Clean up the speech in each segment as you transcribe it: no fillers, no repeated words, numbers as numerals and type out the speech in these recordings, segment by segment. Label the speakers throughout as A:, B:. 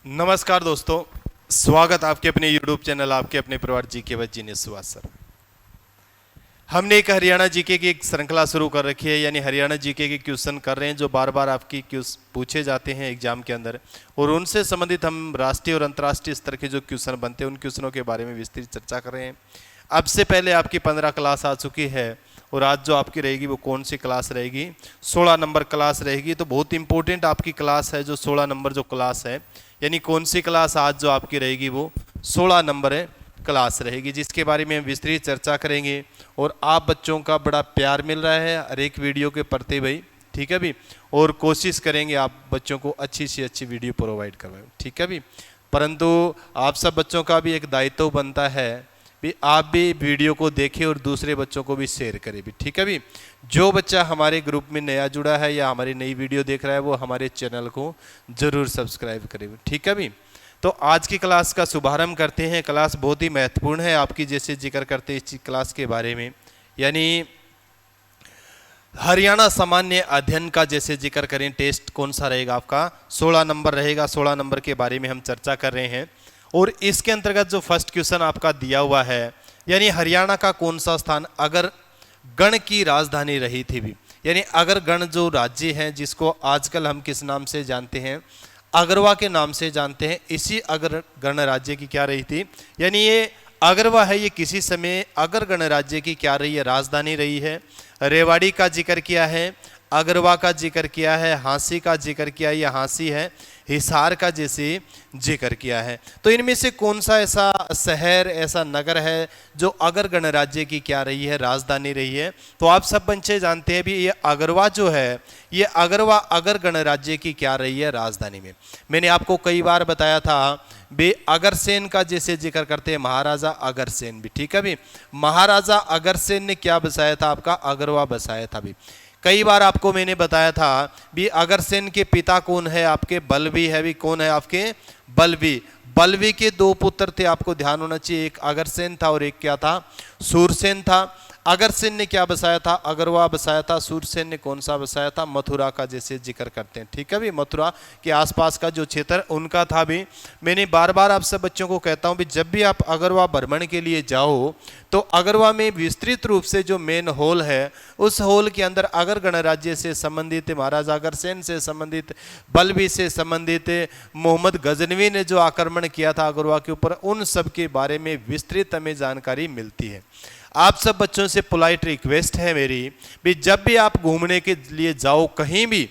A: नमस्कार दोस्तों, स्वागत आपके अपने YouTube चैनल आपके अपने परिवार जीके व जीनियस सुभाष सर। हमने एक हरियाणा जीके की एक श्रृंखला शुरू कर रखी है, यानी हरियाणा जीके के क्वेश्चन कर रहे हैं जो बार बार आपकी पूछे जाते हैं एग्जाम के अंदर, और उनसे संबंधित हम राष्ट्रीय और अंतर्राष्ट्रीय स्तर के जो क्वेश्चन बनते हैं उन क्वेश्चनों के बारे में विस्तृत चर्चा कर रहे हैं। अब से पहले आपकी 15 क्लास आ चुकी है और आज जो आपकी रहेगी वो कौन सी क्लास रहेगी? 16 नंबर क्लास रहेगी। तो बहुत इंपॉर्टेंट आपकी क्लास है जो 16 नंबर जो क्लास है, यानी कौन सी क्लास आज जो आपकी रहेगी वो 16 नंबर क्लास रहेगी, जिसके बारे में हम विस्तृत चर्चा करेंगे। और आप बच्चों का बड़ा प्यार मिल रहा है हर एक वीडियो के प्रति भाई, ठीक है भी, और कोशिश करेंगे आप बच्चों को अच्छी से अच्छी वीडियो प्रोवाइड करवाएं, ठीक है भी। परंतु आप सब बच्चों का भी एक दायित्व बनता है भी आप भी वीडियो को देखें और दूसरे बच्चों को भी शेयर करें भी, ठीक है भी। जो बच्चा हमारे ग्रुप में नया जुड़ा है या हमारी नई वीडियो देख रहा है वो हमारे चैनल को जरूर सब्सक्राइब करें, ठीक है भी। तो आज की क्लास का शुभारंभ करते हैं। क्लास बहुत ही महत्वपूर्ण है आपकी, जैसे जिक्र करते हैं इस क्लास के बारे में, यानी हरियाणा सामान्य अध्ययन का जैसे जिक्र करें टेस्ट कौन सा रहेगा आपका 16 नंबर रहेगा। 16 नंबर के बारे में हम चर्चा कर रहे हैं और इसके अंतर्गत जो फर्स्ट क्वेश्चन आपका दिया हुआ है, यानी हरियाणा का कौन सा स्थान अगर गण की राजधानी रही थी भी, यानी अगर गण जो राज्य है जिसको आजकल हम किस नाम से जानते हैं, अगरवा के नाम से जानते हैं, इसी अगर गण राज्य की क्या रही थी, यानी ये अगरवा है ये किसी समय अगर गण राज्य की क्या रही है, राजधानी रही है। रेवाड़ी का जिक्र किया है, अगरवा का जिक्र किया है, हांसी का जिक्र किया, ये हांसी है, हिसार का जैसे जिक्र किया है। तो इनमें से कौन सा ऐसा शहर ऐसा नगर है जो अगर गणराज्य की क्या रही है, राजधानी रही है? तो आप सब बच्चे जानते हैं भी ये अगरवा जो है, ये अगरवा अगर गणराज्य की क्या रही है, राजधानी में। मैंने आपको कई बार बताया था भी अगरसेन का जैसे जिक्र करते हैं, महाराजा अगरसेन भी, ठीक है भी। महाराजा अगरसेन ने क्या बसाया था आपका? अगरवा बसाया था भी। कई बार आपको मैंने बताया था भी अगरसेन के पिता कौन है आपके? बलवी है भी। कौन है आपके? बलवी। बलवी के दो पुत्र थे, आपको ध्यान होना चाहिए, एक अगरसेन था और एक क्या था? सूरसेन था। अगरसेन ने क्या बसाया था? अगरवा बसाया था। सूरसेन ने कौन सा बसाया था? मथुरा का जैसे जिक्र करते हैं, ठीक है भी। मथुरा के आसपास का जो क्षेत्र उनका था भी। मैंने बार बार आप सब बच्चों को कहता हूं भी जब भी आप अगरवा भ्रमण के लिए जाओ तो अगरवा में विस्तृत रूप से जो मेन हॉल है उस हॉल के अंदर अगर गणराज्य से संबंधित, महाराजा अगरसेन से संबंधित, बलबी से संबंधित, मोहम्मद गजनवी ने जो आक्रमण किया था अगरवा के ऊपर, उन सब के बारे में विस्तृत हमें जानकारी मिलती है। आप सब बच्चों से पोलाइट रिक्वेस्ट है मेरी भी जब भी आप घूमने के लिए जाओ कहीं भी,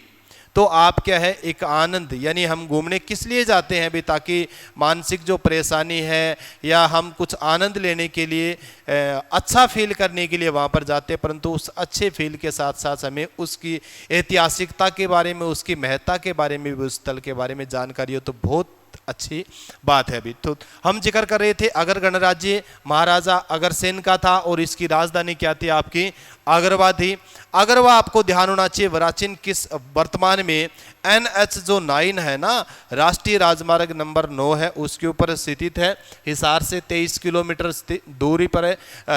A: तो आप क्या है एक आनंद, यानी हम घूमने किस लिए जाते हैं भी? ताकि मानसिक जो परेशानी है या हम कुछ आनंद लेने के लिए अच्छा फील करने के लिए वहाँ पर जाते हैं, परंतु उस अच्छे फील के साथ साथ हमें उसकी ऐतिहासिकता के बारे में, उसकी महत्ता के बारे में भी, उस स्थल के बारे में जानकारी हो तो बहुत अच्छी बात है अभी। तो हम जिक्र कर रहे थे अगर गणराज्य महाराजा अगरसेन का था और इसकी राजधानी क्या थी आपकी? अगरवा थी। अगरवा आपको ध्यान होना चाहिए वराचिन किस वर्तमान में NH जो 9 है ना, राष्ट्रीय राजमार्ग नंबर 9 है, उसके ऊपर स्थित है। हिसार से 23 किलोमीटर दूरी पर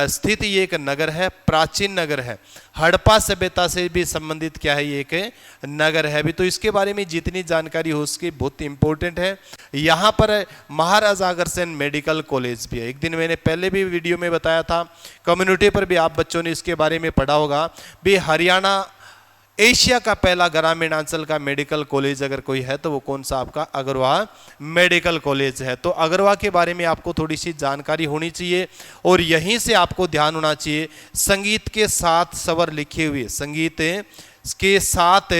A: स्थित ये एक नगर है, प्राचीन नगर है, हड़प्पा सभ्यता से भी संबंधित क्या है ये एक नगर है भी। तो इसके बारे में जितनी जानकारी हो उसकी बहुत इंपॉर्टेंट है। यहाँ पर महाराजा अगरसेन मेडिकल कॉलेज भी है, एक दिन मैंने पहले भी वीडियो में बताया था, कम्युनिटी पर भी आप बच्चों ने इसके बारे में पढ़ा होगा भी। हरियाणा एशिया का पहला ग्रामीणांचल का मेडिकल कॉलेज अगर कोई है तो वो कौन सा आपका? अगरवा मेडिकल कॉलेज है। तो अगरवा के बारे में आपको थोड़ी सी जानकारी होनी चाहिए और यहीं से आपको ध्यान होना चाहिए संगीत के 7 स्वर लिखे हुए, संगीत के 7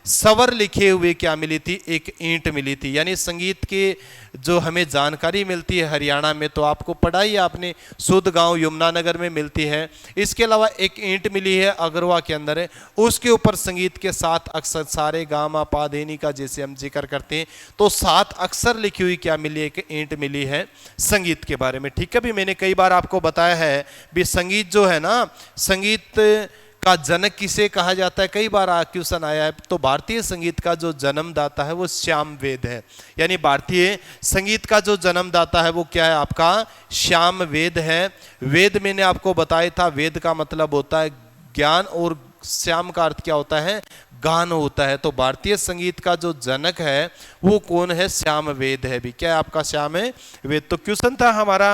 A: स्वर लिखे हुए क्या मिली थी? एक ईंट मिली थी। यानी संगीत के जो हमें जानकारी मिलती है हरियाणा में, तो आपको पढ़ाई आपने सुध गांव यमुनानगर में मिलती है। इसके अलावा एक ईंट मिली है अगरवा के अंदर है, उसके ऊपर संगीत के 7 अक्षर, सारे गामा पा धेनी का जैसे हम जिक्र करते हैं, तो 7 अक्षर लिखी हुई क्या मिली है? एक ईंट मिली है संगीत के बारे में, ठीक है भी। मैंने कई बार आपको बताया है भी संगीत जो है ना, संगीत का जनक किसे कहा जाता है? कई बार क्वेश्चन आया है। तो भारतीय संगीत का जो जन्मदाता है वो श्याम वेद है, यानी भारतीय संगीत का जो जन्मदाता है वो क्या है आपका? श्याम वेद है। वेद मैंने आपको बताया था, वेद का मतलब होता है ज्ञान और श्याम का अर्थ क्या होता है, गान होता है। तो भारतीय संगीत का जो जनक है वो कौन है, श्याम वेद है भी। क्या है आपका, श्याम वेद। तो क्वेश्चन था हमारा,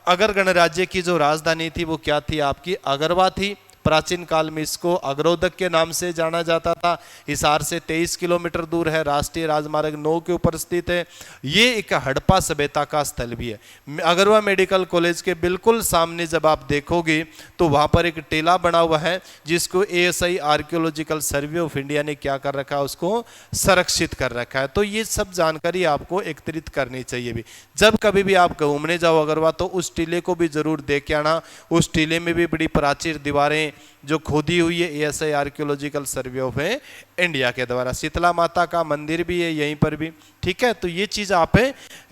A: अगर गणराज्य की जो राजधानी थी वो क्या थी आपकी, अगरवा थी। प्राचीन काल में इसको अग्रोदक के नाम से जाना जाता था। हिसार से 23 किलोमीटर दूर है, राष्ट्रीय राजमार्ग 9 के ऊपर स्थित है। ये एक हड़प्पा सभ्यता का स्थल भी है। अगरवा मेडिकल कॉलेज के बिल्कुल सामने जब आप देखोगे तो वहाँ पर एक टेला बना हुआ है जिसको ASI archaeological survey of India ने क्या कर रखा है, उसको संरक्षित कर रखा है। तो ये सब जानकारी आपको एकत्रित करनी चाहिए भी। जब कभी भी आप घूमने जाओ अगरवा तो उस टीले को भी जरूर देख के आना। उस टीले में भी बड़ी प्राचीन दीवारें जो खोदी हुई है ASI archaeological survey of India के द्वारा। शीतला माता का मंदिर भी है यहीं पर भी, ठीक है। तो ये चीज आप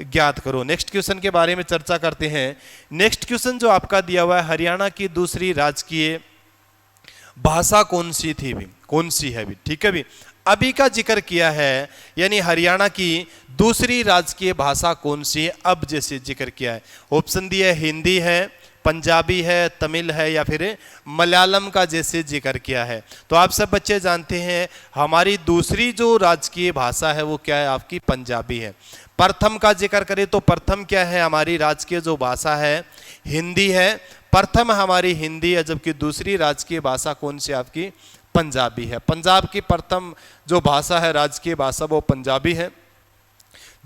A: ज्ञात करो। नेक्स्ट क्वेश्चन के बारे में चर्चा करते हैं। नेक्स्ट क्वेश्चन जो आपका दिया हुआ है, हरियाणा की दूसरी राजकीय भाषा कौन सी थी भी, कौन सी है भी, ठीक है भी। अभी का जिक्र किया है, यानी हरियाणा की दूसरी राजकीय भाषा कौन सी है, अब जैसे जिक्र किया है। ऑप्शन दिया है, हिंदी है, पंजाबी है, तमिल है, या फिर मलयालम का जैसे जिक्र किया है। तो आप सब बच्चे जानते हैं हमारी दूसरी जो राजकीय भाषा है वो क्या है आपकी, पंजाबी है। प्रथम का जिक्र करें तो प्रथम क्या है, हमारी राजकीय जो भाषा है हिंदी है। प्रथम हमारी हिंदी है, जबकि दूसरी राजकीय भाषा कौन सी आपकी, पंजाबी है। पंजाब की प्रथम जो भाषा है राजकीय भाषा वो पंजाबी है,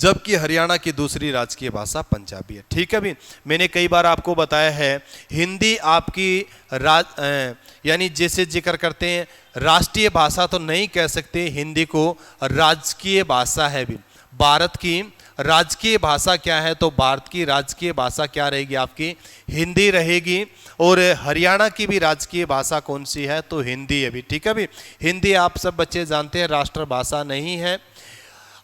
A: जबकि हरियाणा की दूसरी राजकीय भाषा पंजाबी है, ठीक है भी। मैंने कई बार आपको बताया है हिंदी आपकी यानी जैसे जिक्र करते हैं राष्ट्रीय भाषा तो नहीं कह सकते, हिंदी को राजकीय भाषा है भी। भारत की राजकीय भाषा क्या है, तो भारत की राजकीय भाषा क्या रहेगी आपकी, हिंदी रहेगी। और हरियाणा की भी राजकीय भाषा कौन सी है, तो हिंदी है भी, ठीक है भी। हिंदी आप सब बच्चे जानते हैं राष्ट्रभाषा नहीं है।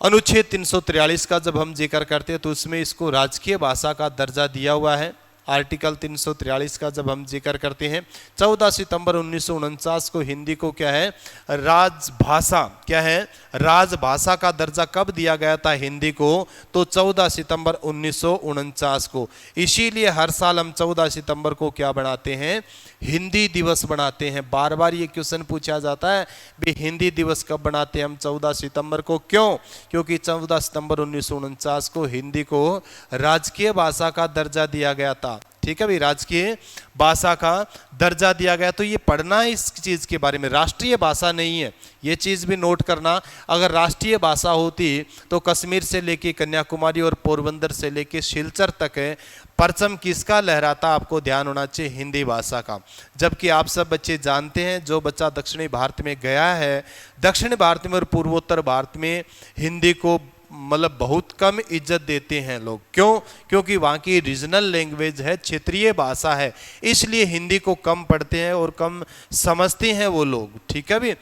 A: अनुच्छेद 343 का जब हम जिक्र करते हैं तो उसमें इसको राजकीय भाषा का दर्जा दिया हुआ है। आर्टिकल 343 का जब हम जिक्र करते हैं 14 सितंबर 1949 को हिंदी को क्या है, राजभाषा, क्या है, राजभाषा का दर्जा कब दिया गया था हिंदी को, तो 14 सितंबर 1949 को। इसीलिए हर साल हम 14 सितंबर को क्या बनाते हैं, हिंदी दिवस बनाते हैं। बार बार ये क्वेश्चन पूछा जाता है भी हिंदी दिवस कब बनाते हैं हम, 14 सितंबर को। क्यों, क्योंकि 14 सितंबर 1949 को हिंदी को राजकीय भाषा का दर्जा दिया गया था, ठीक है भाई, राजकीय भाषा का दर्जा दिया गया। तो ये पढ़ना इस चीज के बारे में, राष्ट्रीय भाषा नहीं है, ये चीज भी नोट करना। अगर राष्ट्रीय भाषा होती तो कश्मीर से लेके कन्याकुमारी और पोरबंदर से लेके सिलचर तक है परचम किसका लहराता, आपको ध्यान होना चाहिए हिंदी भाषा का। जबकि आप सब बच्चे जानते हैं जो बच्चा दक्षिणी भारत में गया है, दक्षिण भारत में और पूर्वोत्तर भारत में हिंदी को मतलब बहुत कम इज्जत देते हैं लोग। क्यों, क्योंकि वहाँ की रीजनल लैंग्वेज है, क्षेत्रीय भाषा है, इसलिए हिंदी को कम पढ़ते हैं और कम समझते हैं वो लोग, ठीक है भी।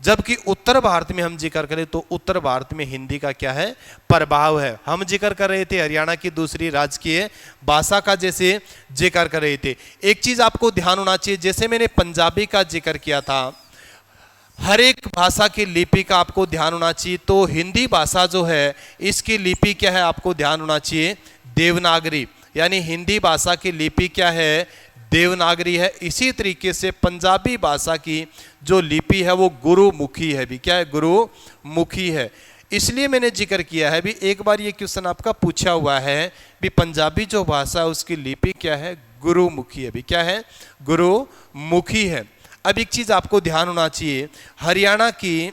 A: जबकि उत्तर भारत में हम जिक्र करें तो उत्तर भारत में हिंदी का क्या है, प्रभाव है। हम जिक्र कर रहे थे हरियाणा की दूसरी राजकीय भाषा का, जैसे जिक्र कर रहे थे। एक चीज आपको ध्यान होना चाहिए, जैसे मैंने पंजाबी का जिक्र किया था, हर एक भाषा की लिपि का आपको ध्यान होना चाहिए। तो हिंदी भाषा जो है इसकी लिपि क्या है, आपको ध्यान होना चाहिए, देवनागरी। यानी हिंदी भाषा की लिपि क्या है, देवनागरी है। इसी तरीके से पंजाबी भाषा की जो लिपि है वो गुरुमुखी है भी, क्या है, गुरुमुखी है। इसलिए मैंने जिक्र किया है भी, एक बार ये क्वेश्चन आपका पूछा हुआ है भी पंजाबी जो भाषा है उसकी लिपि क्या है, गुरुमुखी है भी, क्या है, गुरुमुखी है। अब एक चीज आपको ध्यान होना चाहिए, हरियाणा की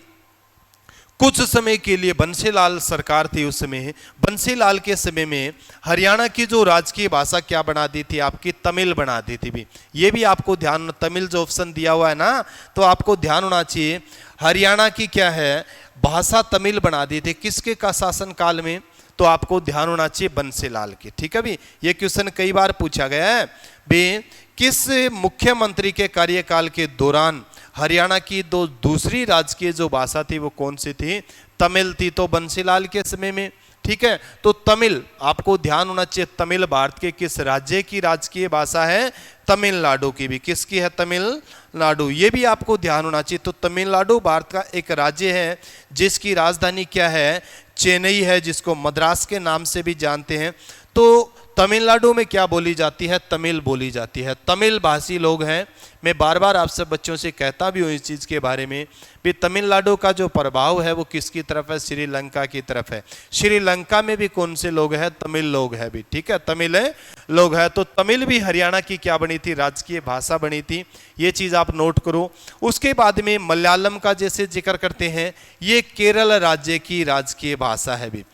A: कुछ समय के लिए बंसीलाल सरकार थी उस समय, बंसीलाल के समय में हरियाणा की जो राजकीय भाषा क्या बना दी थी आपकी, तमिल बना दी थी भी। ये भी आपको ध्यान, तमिल जो ऑप्शन दिया हुआ है ना, तो आपको ध्यान होना चाहिए हरियाणा की क्या है भाषा तमिल बना दी थी। किसके का शासन काल में, तो आपको ध्यान होना चाहिए बंसीलाल के, ठीक है भी। ये क्वेश्चन कई बार पूछा गया है भी, किस मुख्यमंत्री के कार्यकाल के दौरान हरियाणा की दूसरी राजकीय जो भाषा थी वो कौन सी थी, तमिल थी। तो बंसीलाल के समय में, ठीक है। तो तमिल आपको ध्यान होना चाहिए, तमिल भारत के किस राज्य की राजकीय भाषा है, तमिलनाडु की भी, किसकी है, तमिलनाडु। ये भी आपको ध्यान होना चाहिए। तो तमिलनाडु भारत का एक राज्य है जिसकी राजधानी क्या है, चेन्नई है, जिसको मद्रास के नाम से भी जानते हैं। तो तमिलनाडु में क्या बोली जाती है? तमिल बोली जाती है, तमिल भाषी लोग हैं। मैं बार बार आप सब बच्चों से कहता भी हूँ इस चीज़ के बारे में भी तमिलनाडु का जो प्रभाव है वो किसकी तरफ है? श्रीलंका की तरफ है। श्रीलंका में भी कौन से लोग हैं? तमिल लोग हैं भी, ठीक है, तमिल लोग हैं। तो तमिल भी हरियाणा की क्या बनी थी? राजकीय भाषा बनी थी, ये चीज़ आप नोट करो। उसके बाद में मलयालम का जैसे जिक्र करते हैं, ये केरल राज्य की राजकीय भाषा है भी।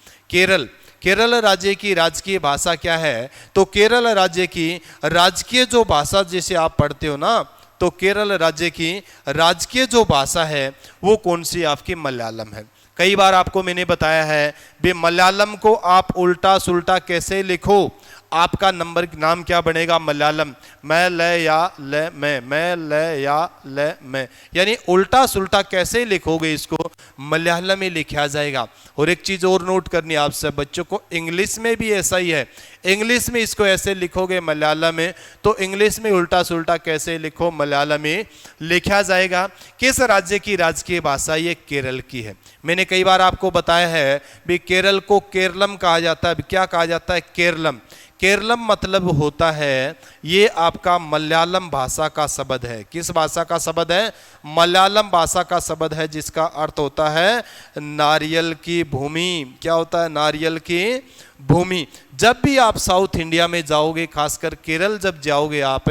A: केरल राज्य की राजकीय भाषा क्या है? तो केरल राज्य की राजकीय जो भाषा जैसे आप पढ़ते हो ना, तो केरल राज्य की राजकीय जो भाषा है वो कौन सी? आपकी मलयालम है। कई बार आपको मैंने बताया है भी मलयालम को आप उल्टा सुल्टा कैसे लिखो, आपका नाम क्या बनेगा? मलयालम। मैं ल या ल मैं ल या ल मैं, यानी उल्टा सुल्टा कैसे लिखोगे इसको? मलयालम में लिखा जाएगा। और एक चीज और नोट करनी है आप सब बच्चों को, इंग्लिश में भी ऐसा ही है। इंग्लिश में इसको ऐसे लिखोगे मलयालम में, तो इंग्लिश में उल्टा सुल्टा कैसे लिखो? मलयालम में लिखा जाएगा। किस राज्य की राजकीय भाषा? ये केरल की है। मैंने कई बार आपको बताया है भी केरल को केरलम कहा जाता है। क्या कहा जाता है? केरलम। केरलम मतलब होता है, ये आपका मलयालम भाषा का शब्द है। किस भाषा का शब्द है? मलयालम भाषा का शब्द है, जिसका अर्थ होता है नारियल की भूमि। क्या होता है? नारियल की भूमि। जब भी आप साउथ इंडिया में जाओगे, खासकर केरल जब जाओगे आप,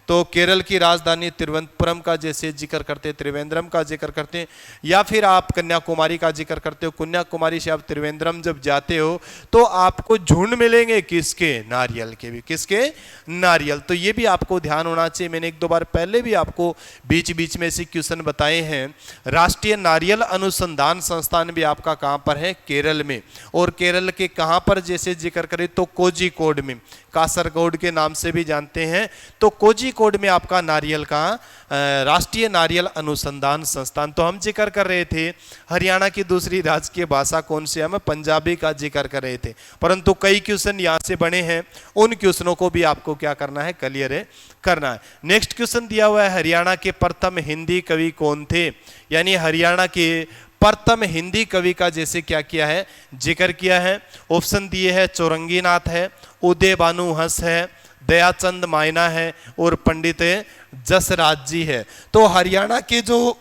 A: तो केरल की राजधानी तिरुवनंतपुरम का जैसे जिक्र करते, त्रिवेंद्रम का जिक्र करते, या फिर आप कन्याकुमारी का जिक्र करते हो, कन्याकुमारी से आप त्रिवेंद्रम जब जाते हो तो आपको झुंड मिलेंगे किसके? नारियल के भी। किसके? नारियल। तो ये भी आपको ध्यान होना चाहिए। मैंने एक दो बार पहले भी आपको बीच बीच में ऐसे क्वेश्चन बताए हैं। राष्ट्रीय नारियल अनुसंधान संस्थान भी आपका कहाँ पर है? केरल में। और केरल के कहाँ पर जैसे जिक्र करें तो कोझिकोड में, कासरगोड के नाम से भी जानते हैं। तो कोझिकोड में आपका नारियल का राष्ट्रीय नारियल अनुसंधान संस्थान। तो हम जिक्र कर रहे थे हरियाणा की दूसरी राजकीय भाषा कौन सी? हम पंजाबी का जिक्र कर रहे थे, परंतु कई क्वेश्चन यहाँ से बने हैं, उन क्वेश्चनों को भी आपको क्या करना है? क्लियर करना है। नेक्स्ट क्वेश्चन दिया हुआ है, हरियाणा के प्रथम हिंदी कवि कौन थे? यानी हरियाणा के प्रथम हिंदी कवि का जैसे क्या किया है? जिक्र किया है। ऑप्शन दिए है, चौरंगीनाथ है, उदय भानु हंस है, दयाचंद मायना है, और पंडित जसराज जी है। तो हरियाणा के जो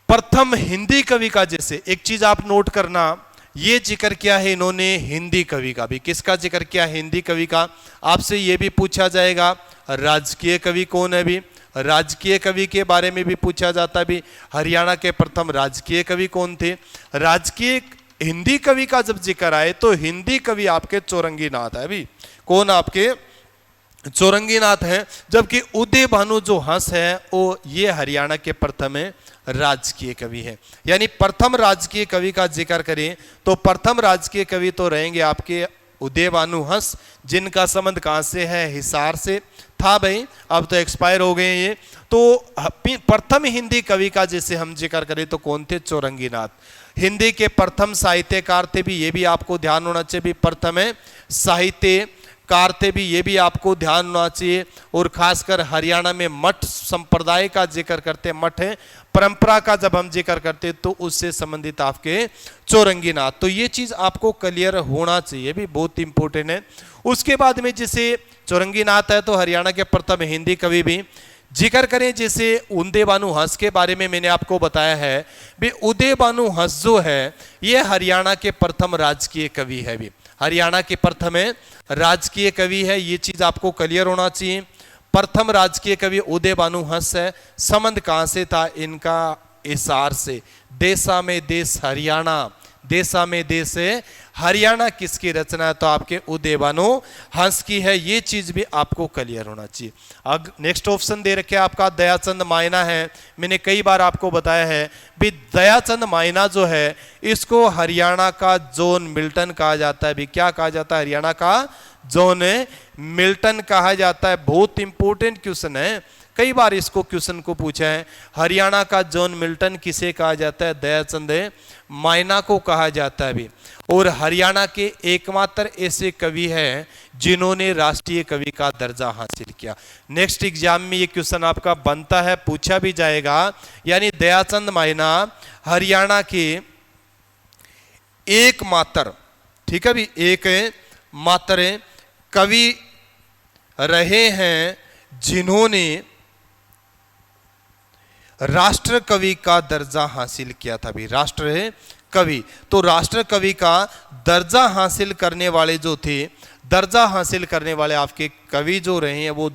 A: प्रथम हिंदी कवि का जैसे एक चीज आप नोट करना, ये जिक्र किया है इन्होंने हिंदी कवि का भी। किसका जिक्र किया? हिंदी कवि का। आपसे ये भी पूछा जाएगा राजकीय कवि कौन है भी, राजकीय कवि के बारे में भी पूछा जाता है भी, हरियाणा के प्रथम राजकीय कवि कौन थे? राजकीय हिंदी कवि का जब जिक्र आए तो हिंदी कवि आपके चौरंगीनाथ है भी। कौन? आपके चौरंगीनाथ है। जबकि उदय भानु जो हंस है वो ये हरियाणा के प्रथम राजकीय कवि है। यानी प्रथम राजकीय कवि का जिक्र करें तो प्रथम राजकीय कवि तो रहेंगे आपके उदय भानु हंस, जिनका संबंध कहां से है? हिसार से था भाई, अब तो एक्सपायर हो गए ये। तो प्रथम हिंदी कवि का जैसे हम जिक्र करें तो कौन थे? चौरंगीनाथ। हिंदी के प्रथम साहित्यकार थे भी, ये भी आपको ध्यान होना चाहिए भी, प्रथम साहित्यकार थे भी, ये भी आपको ध्यान होना चाहिए। और खासकर हरियाणा में मठ संप्रदाय का जिक्र करते, मठ परंपरा का जब हम जिक्र करते तो उससे संबंधित आपके चौरंगीनाथ। तो ये चीज आपको क्लियर होना चाहिए भी, बहुत इंपॉर्टेंट है। उसके बाद में जैसे चौरंगीनाथ है तो हरियाणा के प्रथम हिंदी कवि भी। जिक्र करें जैसे उदय भानु हंस के बारे में मैंने आपको बताया है भी, उदय भानु हंस जो है ये हरियाणा के प्रथम राजकीय कवि है भी, हरियाणा के प्रथम राजकीय कवि है। ये चीज आपको क्लियर होना चाहिए। प्रथम राजकीय कवि उदय भानु हंस है। संबंध कहां से था इनका? हिसार से। देशा में देश हरियाणा, देशा में देश हरियाणा किसकी रचना है? तो आपके उदय भानु हंस की है। ये चीज भी आपको क्लियर होना चाहिए। अब नेक्स्ट ऑप्शन दे रखे आपका दयाचंद मायना है। मैंने कई बार आपको बताया है भी दयाचंद मायना जो है इसको हरियाणा का जॉन मिल्टन कहा जाता है भी। क्या कहा जाता है? हरियाणा का जॉन मिल्टन कहा जाता है। बहुत इंपॉर्टेंट क्वेश्चन है, कई बार इसको क्वेश्चन को पूछा है। हरियाणा का जॉन मिल्टन किसे कहा जाता है? दयाचंद मायना को कहा जाता है भी। और हरियाणा के एकमात्र ऐसे कवि हैं जिन्होंने राष्ट्रीय कवि का दर्जा हासिल किया। नेक्स्ट एग्जाम में ये क्वेश्चन आपका बनता है, पूछा भी जाएगा। यानी दयाचंद मायना हरियाणा के एकमात्र, ठीक है भी, एक मात्र कवि रहे हैं जिन्होंने राष्ट्र कवि का दर्जा हासिल किया था। भी राष्ट्र कवि, तो राष्ट्र कवि का दर्जा हासिल करने वाले जो थे, दर्जा हासिल करने वाले आपके कवि जो रहे हैं वो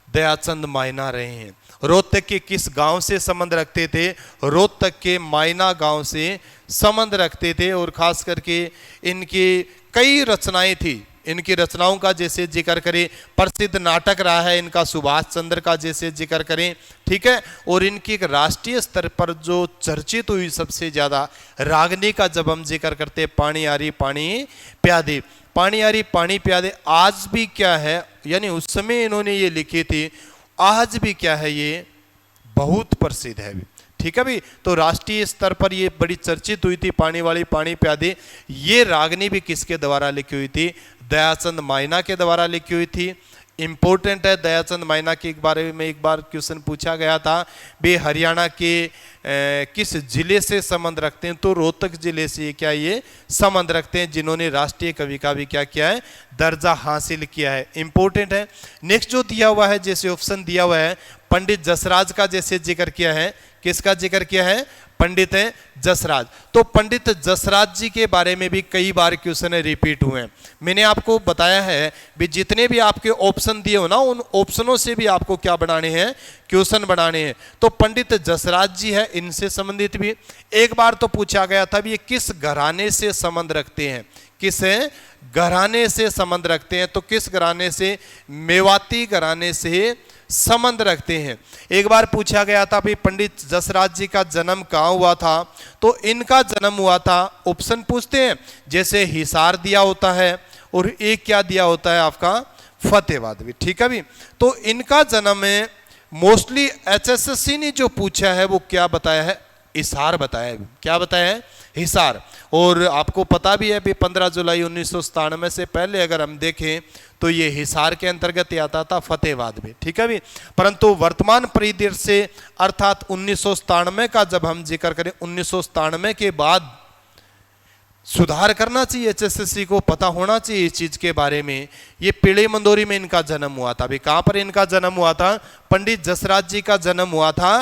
A: दयाचंद मायना रहे हैं। रोहतक के किस गांव से संबंध रखते थे? रोहतक के मायना गांव से संबंध रखते थे। और खास करके इनकी कई रचनाएं थी। इनकी रचनाओं का जैसे जिक्र करें, प्रसिद्ध नाटक रहा है इनका सुभाष चंद्र का जैसे जिक्र करें, ठीक है। और इनकी एक राष्ट्रीय स्तर पर जो चर्चित हुई सबसे ज्यादा रागनी का जब हम जिक्र करते, पानी आरी पानी प्यादे, पानी आरी पानी प्यादे आज भी क्या है, यानी उस समय इन्होंने ये लिखी थी, आज भी क्या है ये बहुत प्रसिद्ध है, ठीक है भी। तो राष्ट्रीय स्तर पर ये बड़ी चर्चित हुई थी पानी वाली पानी प्यादे। ये रागनी भी किसके द्वारा लिखी हुई थी? दयाचंद मायना के द्वारा लिखी हुई थी। इंपॉर्टेंट है, दयाचंद मायना के बारे में एक बार क्वेश्चन पूछा गया था, वे हरियाणा के किस जिले से संबंध रखते हैं? तो रोहतक जिले से क्या ये संबंध रखते हैं, जिन्होंने राष्ट्रीय कवि का भी क्या किया है? दर्जा हासिल किया है। इंपॉर्टेंट है। नेक्स्ट जो दिया हुआ है, जैसे ऑप्शन दिया हुआ है, पंडित जसराज का जैसे जिक्र किया है, किसका जिक्र किया है? पंडित जसराज। तो पंडित जसराज जी के बारे में भी कई बार क्वेश्चन रिपीट हुए हैं। मैंने आपको बताया है भी जितने भी आपके ऑप्शन दिए हो ना, उन ऑप्शनों से भी आपको क्या बनाने हैं? क्वेश्चन बनाने हैं। तो पंडित जसराज जी है, इनसे संबंधित भी एक बार तो पूछा गया था भी ये किस घराने से संबंध रखते हैं? किस घराने से संबंध रखते हैं? तो किस घराने से? मेवाती घराने से संबंध रखते हैं। एक बार पूछा गया था भाई पंडित जसराज जी का जन्म कहाँ हुआ था? तो इनका जन्म हुआ था, ऑप्शन पूछते हैं, जैसे हिसार दिया होता है और एक क्या दिया होता है आपका? फतेहाबाद भी, ठीक है भी। तो इनका जन्म है, मोस्टली एचएसएससी ने जो पूछा है वो क्या बताया है? हिसार बताया है। क्या बताया है? हिसार। और आपको पता भी है भी 15 जुलाई 1997 से पहले अगर हम देखें तो ये हिसार के अंतर्गत आता था, फतेहाबाद में, ठीक है भी। परंतु वर्तमान परिदृश्य से अर्थात 1997 का जब हम जिक्र करें, 1997 के बाद सुधार करना चाहिए, एचएसएससी को पता होना चाहिए इस चीज के बारे में। ये पीली मंदोरी में इनका जन्म हुआ था। अभी कहां पर इनका जन्म हुआ था? पंडित जसराज जी का जन्म हुआ था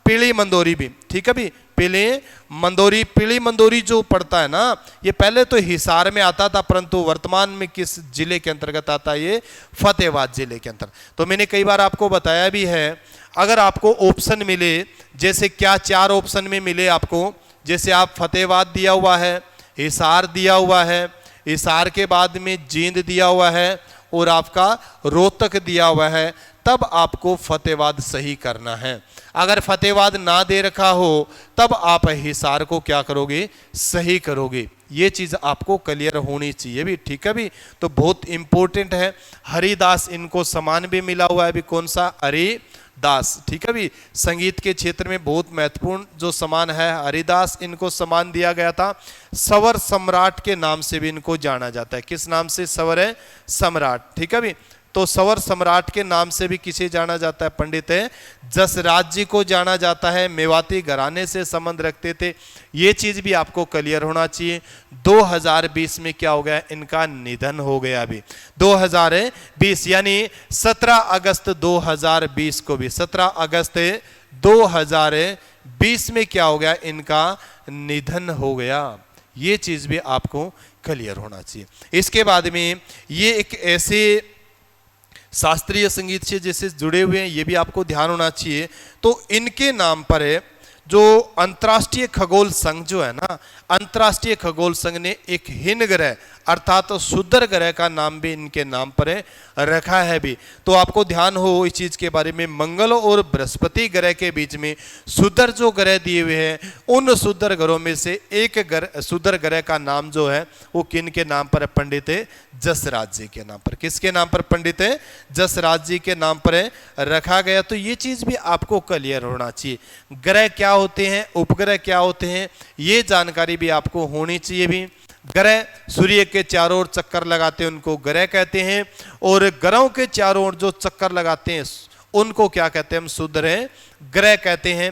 A: पीली मंदोरी भी, ठीक है भी। पीली मंदोरी जो पड़ता है ना, ये पहले तो हिसार में आता था, परंतु वर्तमान में किस जिले के अंतर्गत आता है? ये फतेहाबाद जिले के अंतर्गत। तो मैंने कई बार आपको बताया भी है, अगर आपको ऑप्शन मिले, जैसे क्या 4 ऑप्शन में मिले आपको, जैसे आप फतेहाबाद दिया हुआ है, हिसार दिया हुआ है, हिसार के बाद में जींद दिया हुआ है और आपका रोहतक दिया हुआ है, तब आपको फतेहाबाद सही करना है। अगर फतेहाबाद ना दे रखा हो तब आप हिसार को क्या करोगे? सही करोगे। ये चीज आपको क्लियर होनी चाहिए भी, ठीक है भी। तो बहुत इंपॉर्टेंट है। हरिदास इनको सम्मान भी मिला हुआ है भी, कौन सा? हरिदास, ठीक है भी। संगीत के क्षेत्र में बहुत महत्वपूर्ण जो सम्मान है, हरिदास इनको सम्मान दिया गया था। सवर सम्राट के नाम से भी इनको जाना जाता है। किस नाम से? सवर सम्राट, ठीक है भी। तो सवर सम्राट के नाम से भी किसे जाना जाता है? पंडित जसराज जी को जाना जाता है। मेवाती घराने से संबंध रखते थे। ये चीज भी आपको क्लियर होना चाहिए। 2020 में क्या हो गया? इनका निधन हो गया। अभी 2020 यानी 17 अगस्त 2020 को भी, 17 अगस्त 2020 में क्या हो गया? इनका निधन हो गया। ये चीज भी आपको क्लियर होना चाहिए। इसके बाद में ये एक ऐसे शास्त्रीय संगीत से जैसे जुड़े हुए हैं, ये भी आपको ध्यान होना चाहिए। तो इनके नाम पर है जो अंतर्राष्ट्रीय खगोल संघ जो है ना, अंतर्राष्ट्रीय खगोल संघ ने एक हिन ग्रह अर्थात तो सुदर ग्रह का नाम भी इनके नाम पर रखा है भी। तो आपको ध्यान हो इस चीज के बारे में। मंगल और बृहस्पति ग्रह के बीच में सुदर जो ग्रह दिए हुए हैं, उन सुदर ग्रहों में से एक सुदर ग्रह का नाम जो है वो किन के नाम पर है? पंडित जसराज जी के नाम पर। किसके नाम पर? पंडित जसराज जी के नाम पर रखा गया। तो ये चीज भी आपको क्लियर होना चाहिए। ग्रह क्या होते हैं, उपग्रह क्या होते हैं, ये जानकारी भी आपको होनी चाहिए भी। ग्रह सूर्य के चारों ओर चक्कर लगाते हैं उनको ग्रह कहते हैं, और ग्रहों के चारों ओर जो चक्कर लगाते हैं उनको क्या कहते हैं? हम सुदर ग्रह कहते हैं।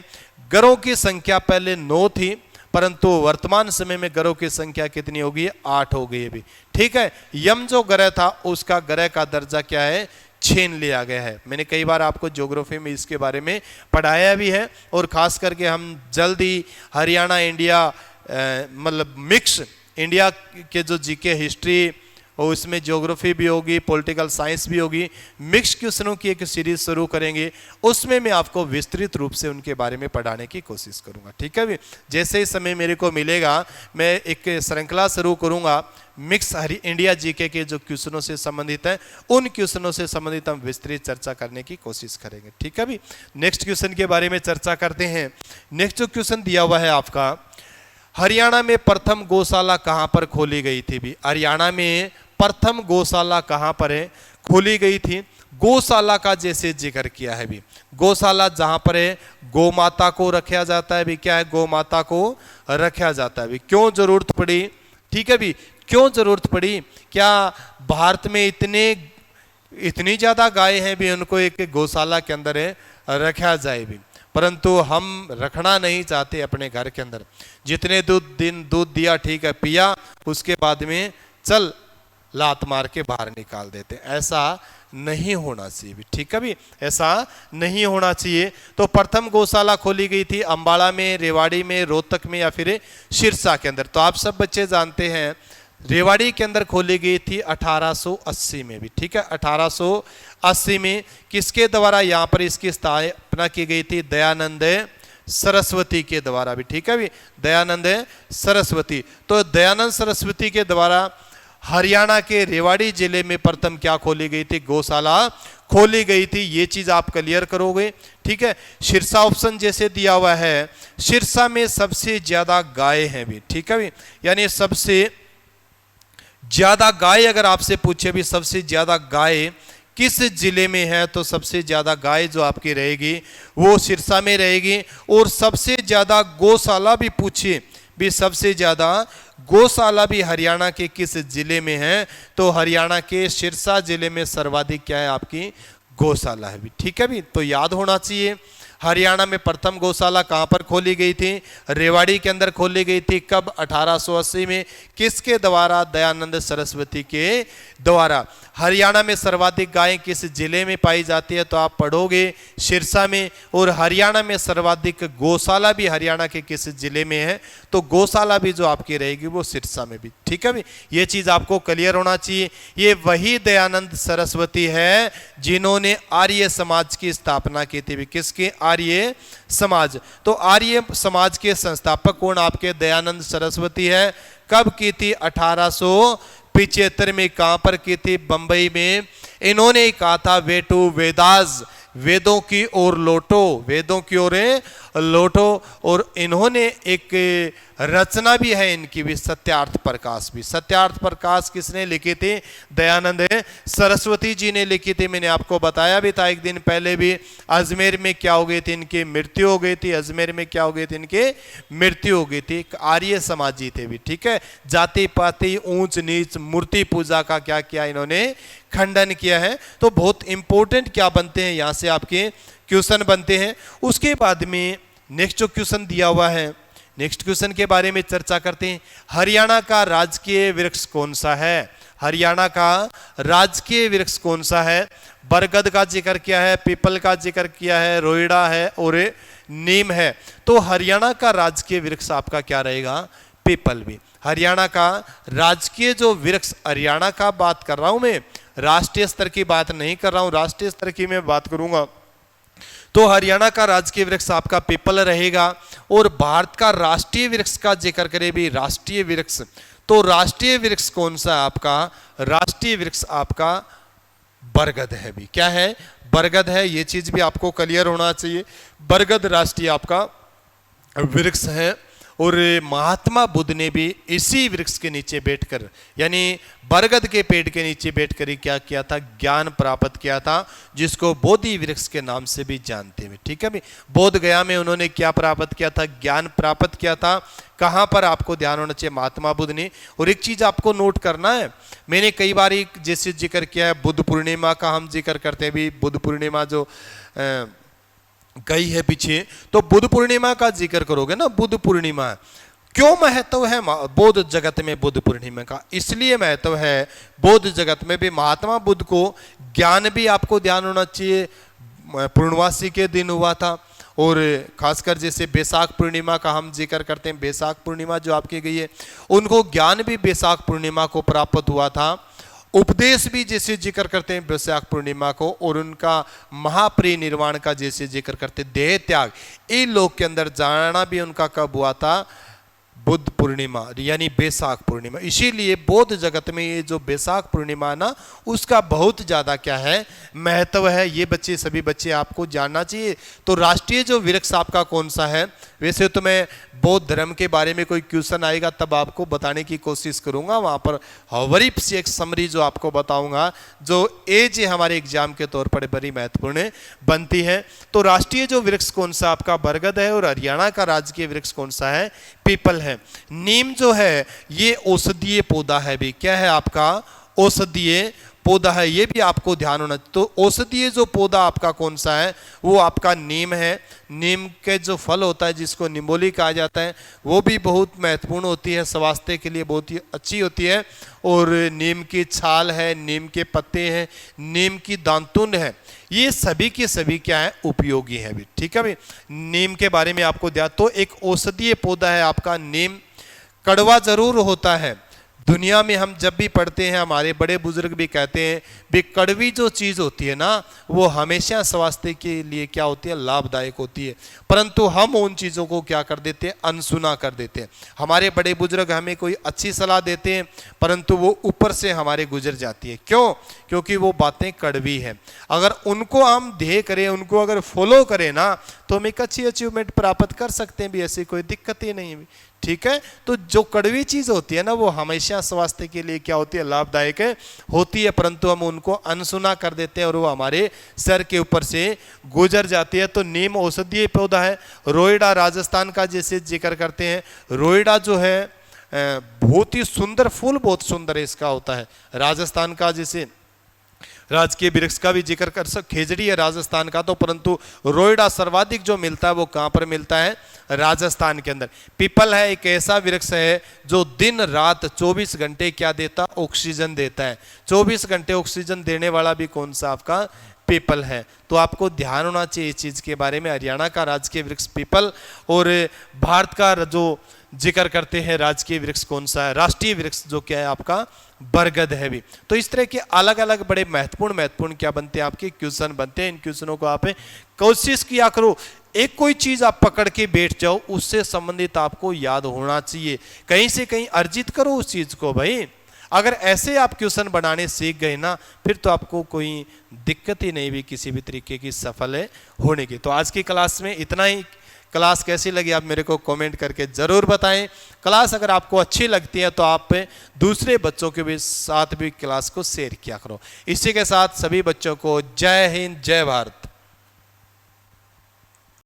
A: ग्रहों की संख्या पहले 9 थी, परंतु वर्तमान समय में ग्रहों की संख्या कितनी होगी? 8 हो गई है अभी। ठीक है, यम जो ग्रह था उसका ग्रह का दर्जा क्या है? छीन लिया गया है। मैंने कई बार आपको ज्योग्राफी में इसके बारे में पढ़ाया भी है, और खास करके हम जल्दी हरियाणा इंडिया मतलब मिक्स इंडिया के जो जीके हिस्ट्री और इसमें ज्योग्राफी भी होगी, पॉलिटिकल साइंस भी होगी, मिक्स क्वेश्चनों की एक सीरीज शुरू करेंगे। उसमें मैं आपको विस्तृत रूप से उनके बारे में पढ़ाने की कोशिश करूंगा। ठीक है भी, जैसे ही समय मेरे को मिलेगा मैं एक श्रृंखला शुरू करूंगा मिक्स इंडिया जीके के जो क्वेश्चनों से संबंधित है, उन क्वेश्चनों से संबंधित हम विस्तृत चर्चा करने की कोशिश करेंगे। ठीक है भी, नेक्स्ट क्वेश्चन के बारे में चर्चा करते हैं। नेक्स्ट जो क्वेश्चन दिया हुआ है आपका, हरियाणा में प्रथम गौशाला कहां पर खोली गई थी? भी हरियाणा में प्रथम गौशाला कहां पर है खोली गई थी? गौशाला का जैसे जिक्र किया है भी, गौशाला जहां पर है गौ माता को रखा जाता है भी। क्या है? गौ माता को रखा जाता है भी। क्यों जरूरत पड़ी? ठीक है भी, क्यों जरूरत पड़ी? क्या भारत में इतनी ज्यादा गाय हैं भी उनको एक गौशाला के अंदर है रखा जाए भी, परंतु हम रखना नहीं चाहते अपने घर के अंदर। जितने दूध दिया, ठीक है, पिया, उसके बाद में चल लात मार के बाहर निकाल देते। ऐसा नहीं होना चाहिए भी। ठीक है भी, ऐसा नहीं होना चाहिए। तो प्रथम गौशाला खोली गई थी अंबाला में, रेवाड़ी में, रोहतक में या फिर सिरसा के अंदर। तो आप सब बच्चे जानते हैं रेवाड़ी के अंदर खोली गई थी 1880 में भी। ठीक है, 1880 में किसके द्वारा यहाँ पर इसकी स्थापना की गई थी? दयानंद सरस्वती के द्वारा भी। ठीक है भी, दयानंद सरस्वती। तो दयानंद सरस्वती के द्वारा हरियाणा के रेवाड़ी जिले में प्रथम क्या खोली गई थी? गौशाला खोली गई थी। ये चीज आप क्लियर करोगे। ठीक है, सिरसा ऑप्शन जैसे दिया हुआ है, सिरसा में सबसे ज्यादा गाय हैं भी। ठीक है भी, यानी सबसे ज्यादा गाय अगर आपसे पूछे भी सबसे ज्यादा गाय किस जिले में है, तो सबसे ज्यादा गाय जो आपकी रहेगी वो सिरसा में रहेगी। और सबसे ज्यादा गौशाला भी पूछे भी, सबसे ज्यादा गौशाला भी हरियाणा के किस जिले में है, तो हरियाणा के सिरसा जिले में सर्वाधिक क्या है आपकी? गौशाला है भी। ठीक है भी, तो याद होना चाहिए हरियाणा में प्रथम गौशाला कहां पर खोली गई थी? रेवाड़ी के अंदर खोली गई थी। कब? 1880 में। किसके द्वारा? दयानंद सरस्वती के द्वारा। हरियाणा में सर्वाधिक गायें किस जिले में पाई जाती है? तो आप पढ़ोगे सिरसा में। और हरियाणा में सर्वाधिक गौशाला भी हरियाणा के किस जिले में है? तो गौशाला भी जो आपकी रहेगी वो सिरसा में भी। ठीक है भी, ये चीज आपको क्लियर होना चाहिए। ये वही दयानंद सरस्वती है जिन्होंने आर्य समाज की स्थापना की थी। किसके? आर्य समाज। तो आर्य समाज के संस्थापक कौन? आपके दयानंद सरस्वती है। कब की थी? 1875 में। कहां पर की थी? बंबई में। इन्होंने कहा था वेटू वेदास, वेदों की ओर लौटो, वेदों की ओर लौटो। और इन्होंने एक रचना भी है इनकी भी, सत्यार्थ प्रकाश भी। सत्यार्थ प्रकाश किसने लिखी थी? दयानंद सरस्वती जी ने लिखी थी। मैंने आपको बताया भी था एक दिन पहले भी। अजमेर में क्या हो गई थी? इनकी मृत्यु हो गई थी। अजमेर में क्या हो गई थी? इनके मृत्यु हो गई थी। आर्य समाजी थे भी। ठीक है, जाति पाति ऊंच नीच मूर्ति पूजा का क्या किया इन्होंने? खंडन किया है। तो बहुत इंपॉर्टेंट क्या बनते हैं यहां से आपके क्वेश्चन बनते हैं। उसके बाद में नेक्स्ट जो क्वेश्चन दिया हुआ है, नेक्स्ट क्वेश्चन के बारे में चर्चा करते हैं। हरियाणा का राजकीय वृक्ष कौन सा है? हरियाणा का राजकीय वृक्ष कौन सा है? बरगद का जिक्र किया है, पीपल का जिक्र किया है, रोइड़ा है और नीम है। तो हरियाणा का राजकीय वृक्ष आपका क्या रहेगा? पीपल भी। हरियाणा का राजकीय जो वृक्ष, हरियाणा का बात कर रहा हूं मैं, राष्ट्रीय स्तर की बात नहीं कर रहा हूं, राष्ट्रीय स्तर की मैं बात करूंगा। तो हरियाणा का राजकीय वृक्ष आपका पीपल रहेगा। और भारत का राष्ट्रीय वृक्ष का जिक्र करें भी, राष्ट्रीय वृक्ष, तो राष्ट्रीय वृक्ष कौन सा है आपका? राष्ट्रीय वृक्ष आपका बरगद है भी। क्या है? बरगद है। ये चीज भी आपको क्लियर होना चाहिए। बरगद राष्ट्रीय आपका वृक्ष है। और महात्मा बुद्ध ने भी इसी वृक्ष के नीचे बैठकर, यानी बरगद के पेड़ के नीचे बैठकर ही क्या किया था? ज्ञान प्राप्त किया था, जिसको बोधि वृक्ष के नाम से भी जानते हैं। ठीक है भी, बोध गया में उन्होंने क्या प्राप्त किया था? ज्ञान प्राप्त किया था। कहां पर? आपको ध्यान होना चाहिए, महात्मा बुद्ध ने। और एक चीज आपको नोट करना है, मैंने कई बार जैसे जिक्र किया है बुद्ध पूर्णिमा का, हम जिक्र करते हैं भी। बुद्ध पूर्णिमा जो गई है पीछे, तो बुद्ध पूर्णिमा का जिक्र करोगे ना, बुद्ध पूर्णिमा क्यों महत्व है बौद्ध जगत में बुद्ध पूर्णिमा का? इसलिए महत्व है, बौद्ध जगत में भी महात्मा बुद्ध को ज्ञान भी आपको ध्यान होना चाहिए, पूर्णवासी के दिन हुआ था। और खासकर जैसे बैसाख पूर्णिमा का हम जिक्र करते हैं, बैसाख पूर्णिमा जो आपकी गई है, उनको ज्ञान भी बैसाख पूर्णिमा को प्राप्त हुआ था। उपदेश भी जैसे जिक्र करते हैं बैसाख पूर्णिमा को, और उनका महापरिनिर्वाण का जैसे जिक्र करते, देह त्याग, इन लोग के अंदर जाना भी उनका कब हुआ था? बुद्ध पूर्णिमा यानी बैसाख पूर्णिमा। इसीलिए बौद्ध जगत में ये जो बैसाख पूर्णिमा है ना, उसका बहुत ज़्यादा क्या है, महत्व है। ये बच्चे, सभी बच्चे आपको जानना चाहिए। तो राष्ट्रीय जो वृक्ष आपका कौन सा है? वैसे तो मैं बौद्ध धर्म के बारे में कोई क्वेश्चन आएगा तब आपको बताने की कोशिश करूंगा, वहाँ पर हवरीप से एक समरी जो आपको बताऊंगा, जो एज हमारे एग्जाम के तौर पर बड़ी महत्वपूर्ण बनती है। तो राष्ट्रीय जो वृक्ष कौन सा आपका? बरगद है। और हरियाणा का राजकीय वृक्ष कौन सा है? पीपल है। नीम जो है ये औषधीय पौधा है भी। क्या है आपका? औषधीय पौधा है, ये भी आपको ध्यान होना। तो औषधीय जो पौधा आपका कौन सा है? वो आपका नीम है। नीम के जो फल होता है जिसको निम्बोली कहा जाता है, वो भी बहुत महत्वपूर्ण होती है, स्वास्थ्य के लिए बहुत ही अच्छी होती है। और नीम की छाल है, नीम के पत्ते हैं, नीम की दांतुन है, ये सभी के सभी क्या है? उपयोगी है भी। ठीक है भाई, नीम के बारे में आपको ध्यान। तो एक औषधीय पौधा है आपका नीम। कड़वा जरूर होता है, दुनिया में हम जब भी पढ़ते हैं, हमारे बड़े बुजुर्ग भी कहते हैं भी कड़वी जो चीज़ होती है ना, वो हमेशा स्वास्थ्य के लिए क्या होती है? लाभदायक होती है। परंतु हम उन चीज़ों को क्या कर देते हैं? अनसुना कर देते हैं। हमारे बड़े बुजुर्ग हमें कोई अच्छी सलाह देते हैं, परंतु वो ऊपर से हमारे गुजर जाती है। क्यों? क्योंकि वो बातें कड़वी हैं। अगर उनको हम ध्येय करें, उनको अगर फॉलो करें ना, तो हम एक अच्छी अचीवमेंट प्राप्त कर सकते हैं भी, ऐसी कोई दिक्कत ही नहीं है। ठीक है, तो जो कड़वी चीज होती है ना, वो हमेशा स्वास्थ्य के लिए क्या होती है? लाभदायक होती है, परंतु हम उनको अनसुना कर देते हैं और वो हमारे सर के ऊपर से गुजर जाती है। तो नीम औषधीय पौधा है। रोइडा राजस्थान का जैसे जिक्र करते हैं, रोइडा जो है बहुत ही सुंदर फूल, बहुत सुंदर इसका होता है। राजस्थान का जैसे राजकीय वृक्ष का भी जिक्र कर सकते, खेजड़ी है राजस्थान का, तो परंतु रोइडा सर्वाधिक जो मिलता है वो कहाँ पर मिलता है? राजस्थान के अंदर। पीपल है एक ऐसा वृक्ष है जो दिन रात 24 घंटे क्या देता? ऑक्सीजन देता है। 24 घंटे ऑक्सीजन देने वाला भी कौन सा आपका? पीपल है। तो आपको ध्यान होना चाहिए इस चीज के बारे में। हरियाणा का राजकीय वृक्ष पीपल, और भारत का जो जिक्र करते हैं राजकीय वृक्ष कौन सा है? राष्ट्रीय वृक्ष जो क्या है आपका? बरगद है भी। तो इस तरह के अलग अलग बड़े महत्वपूर्ण क्या बनते हैं? आपके क्वेश्चन बनते हैं। इन क्वेश्चनों को आप कोशिश किया करो, एक कोई चीज आप पकड़ के बैठ जाओ, उससे संबंधित आपको याद होना चाहिए। कहीं से कहीं अर्जित करो उस चीज को भाई। अगर ऐसे आप क्वेश्चन बनाने सीख गए ना, फिर तो आपको कोई दिक्कत ही नहीं भी किसी भी तरीके की सफल होने की। तो आज की क्लास में इतना ही। क्लास कैसी लगी आप मेरे को कमेंट करके ज़रूर बताएं। क्लास अगर आपको अच्छी लगती है तो आप दूसरे बच्चों के भी साथ भी क्लास को शेयर किया करो। इसी के साथ सभी बच्चों को जय हिंद, जय भारत।